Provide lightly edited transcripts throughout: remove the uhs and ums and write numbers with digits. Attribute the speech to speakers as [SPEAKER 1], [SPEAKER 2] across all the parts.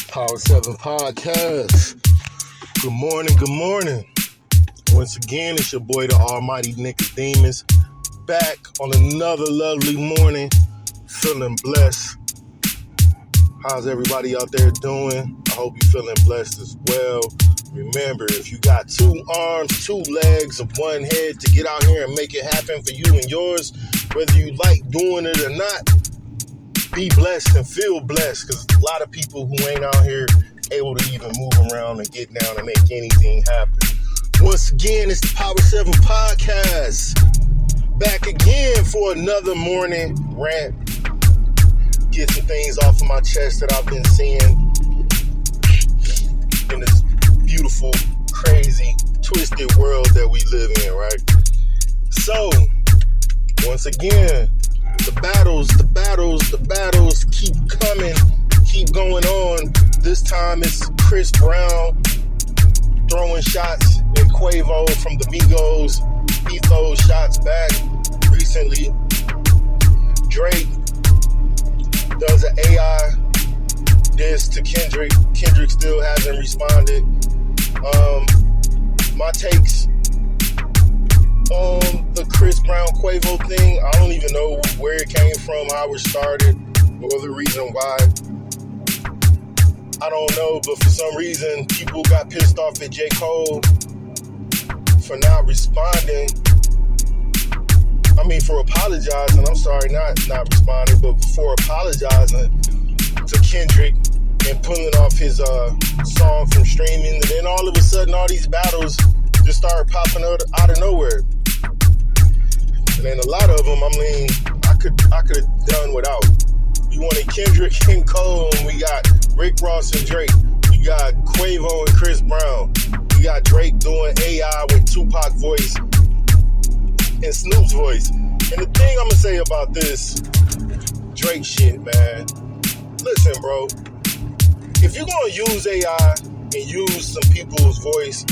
[SPEAKER 1] Power 7 Podcast. Good morning. Once again, it's your boy, the Almighty Nicodemus, back on another lovely morning, feeling blessed. How's everybody out there doing? I hope you're feeling blessed as well. Remember, if you got 2 arms, 2 legs, and 1 head to get out here and make it happen for you and yours, whether you like doing it or not, be blessed and feel blessed, because a lot of people who ain't out here able to even move around and get down and make anything happen. Once again, it's the Power 7 Podcast. Back again for another morning rant. Get some things off of my chest that I've been seeing in this beautiful, crazy, twisted world that we live in, right? So, once again, the battles keep coming, keep going on. This time it's Chris Brown throwing shots at Quavo from the Migos. He throws shots back recently. Drake does an AI diss to Kendrick. Kendrick still hasn't responded. My takes on the Chris Brown Quavo thing, I don't even know where it came from, how it started, or the reason why. I don't know, but for some reason, people got pissed off at J. Cole for not responding. For apologizing. I'm sorry, not responding, but for apologizing to Kendrick and pulling off his song from streaming. And then all of a sudden, all these battles just started popping out of nowhere. And then a lot of them, I could have done without. We wanted Kendrick and Cole, and we got Rick Ross and Drake. We got Quavo and Chris Brown. We got Drake doing AI with Tupac voice and Snoop's voice. And the thing I'm gonna say about this Drake shit, man, listen, bro. If you're gonna use AI and use some people's voice,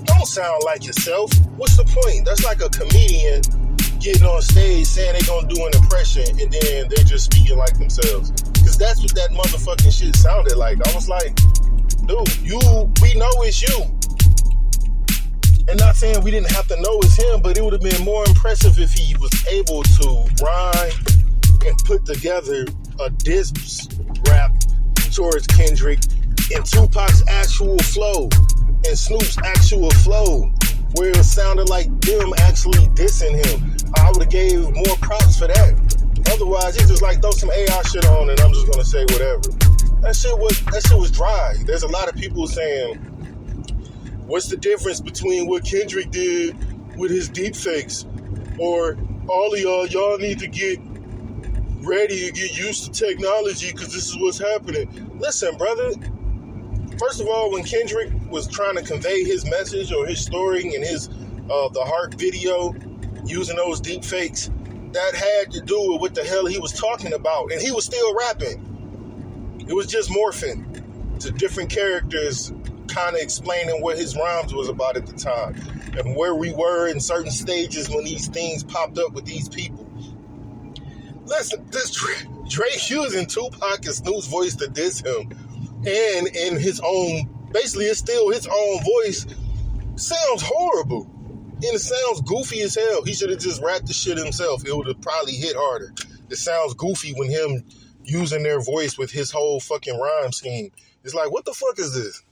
[SPEAKER 1] don't sound like yourself. What's the point? That's like a comedian getting on stage saying they're gonna do an impression and then they're just speaking like themselves. Because that's what that motherfucking shit sounded like. I was like, dude, we know it's you. And not saying we didn't have to know it's him, but it would have been more impressive if he was able to rhyme and put together a diss rap towards Kendrick and Tupac's actual flow and Snoop's actual flow, where it sounded like them actually dissing him. I would have gave more props for that. Otherwise, it's just like throw some AI shit on and I'm just gonna say whatever. That shit was dry. There's a lot of people saying, what's the difference between what Kendrick did with his deepfakes? Or all of y'all need to get ready and get used to technology because this is what's happening. Listen, brother. First of all, when Kendrick was trying to convey his message or his story in his the Heart video using those deepfakes, that had to do with what the hell he was talking about. And he was still rapping. It was just morphing to different characters, kind of explaining what his rhymes was about at the time and where we were in certain stages when these things popped up with these people. Listen, this Drake using Tupac and Snoop's voice to diss him, and in his own, basically it's still his own voice, sounds horrible. And it sounds goofy as hell. He should have just rapped the shit himself. It would have probably hit harder. It sounds goofy when him using their voice with his whole fucking rhyme scheme. It's like, what the fuck is this?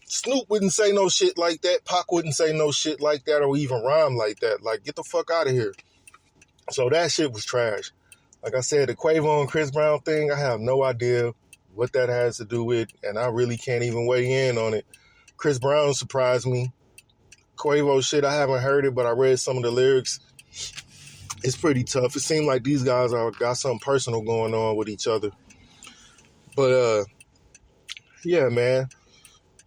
[SPEAKER 1] Snoop wouldn't say no shit like that. Pac wouldn't say no shit like that or even rhyme like that. Like, get the fuck out of here. So that shit was trash. Like I said, the Quavo and Chris Brown thing, I have no idea what that has to do with, and I really can't even weigh in on it. Chris Brown surprised me. Quavo shit, I haven't heard it, but I read some of the lyrics. It's pretty tough. It seemed like these guys got something personal going on with each other. But, yeah, man.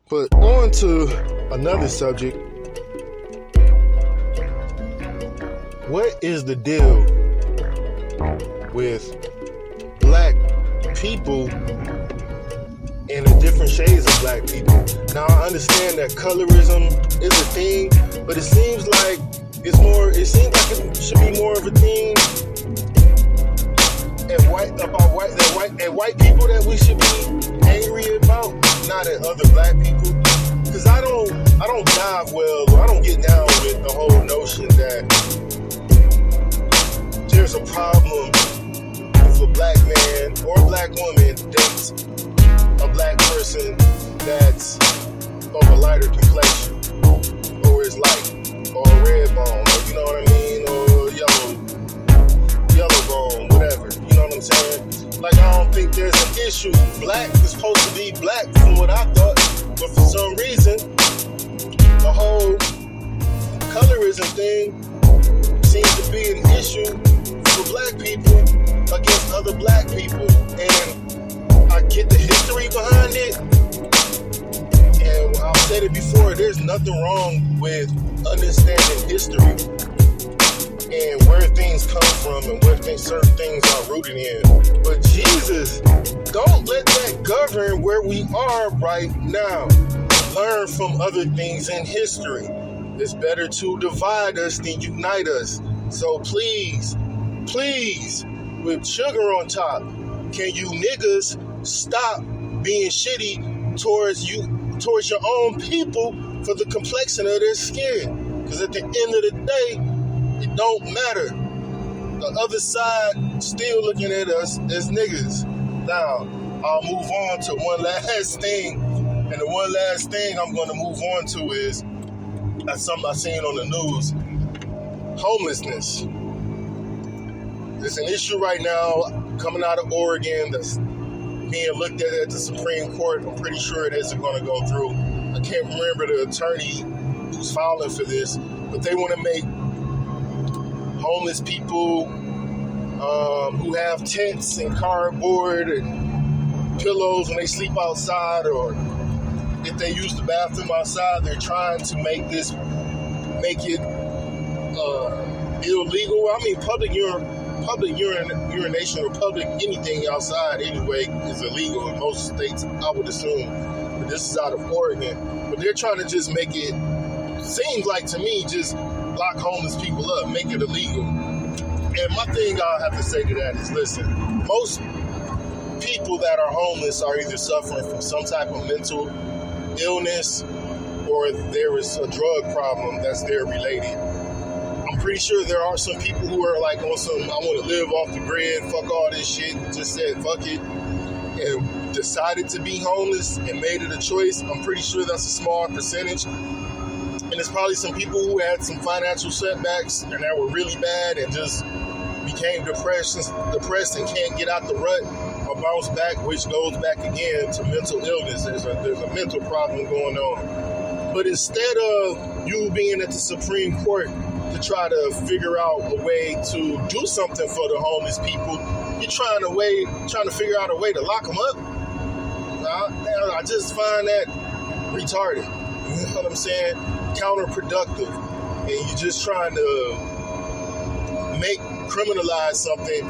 [SPEAKER 1] But on to another subject. What is the deal with black people and the different shades of black people? Now, I understand that colorism is a thing, but it seems like it should be more of a thing and white people that we should be angry about. other black people, because I don't dive well, or I don't get down with the whole notion that there's a problem if a black man or a black woman dates a black person that's of a lighter complexion, or is light, or red bone, or you know what I mean, or yellow bone, whatever, you know what I'm saying? Like, I don't think there's an issue. Black is supposed to be black from what I thought, but for some reason, the whole colorism thing seems to be an issue for black people against other black people. And I get the history behind it, and I've said it before, there's nothing wrong with understanding history and where things come from and where certain things are rooted in. But Jesus, don't let that govern where we are right now. Learn from other things in history. It's better to divide us than unite us. So please, with sugar on top, can you niggas stop being shitty towards your own people for the complexion of their skin? Because at the end of the day, it don't matter. The other side still looking at us as niggas. Now, I'll move on to one last thing. And the one last thing I'm going to move on to is, that's something I seen on the news, homelessness. There's an issue right now coming out of Oregon that's being looked at the Supreme Court. I'm pretty sure it isn't going to go through. I can't remember the attorney who's filing for this, but they want to make homeless people who have tents and cardboard and pillows when they sleep outside, or if they use the bathroom outside, they're trying to make it illegal. I mean, public urination or public anything outside anyway is illegal in most states, I would assume. But this is out of Oregon. But they're trying to just make it, seems like to me, just lock homeless people up, make it illegal. And my thing I'll have to say to that is, listen, most people that are homeless are either suffering from some type of mental illness, or there is a drug problem that's there related. I'm pretty sure there are some people who are like on some, I want to live off the grid, fuck all this shit, just said fuck it, and decided to be homeless and made it a choice. I'm pretty sure that's a small percentage. And there's probably some people who had some financial setbacks and that were really bad and just became depressed and can't get out the rut or bounce back, which goes back again to mental illness. There's a mental problem going on. But instead of you being at the Supreme Court to try to figure out a way to do something for the homeless people, you're trying to figure out a way to lock them up. I just find that retarded. You know what I'm saying? Counterproductive. And you're just trying to criminalize something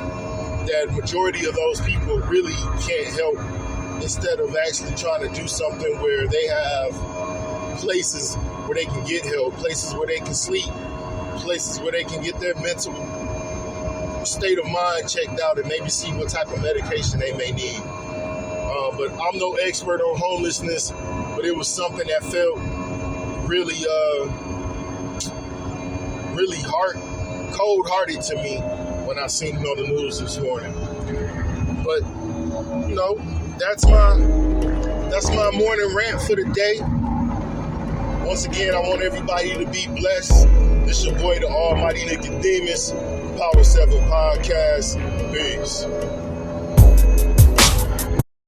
[SPEAKER 1] that majority of those people really can't help, instead of actually trying to do something where they have places where they can get help, places where they can sleep, places where they can get their mental state of mind checked out and maybe see what type of medication they may need. But I'm no expert on homelessness, but it was something that felt really cold-hearted to me when I seen it on the news this morning. But you know, that's my morning rant for the day. Once again, I want everybody to be blessed. It's your boy, the Almighty Nicodemus, Power 7 Podcast. Peace.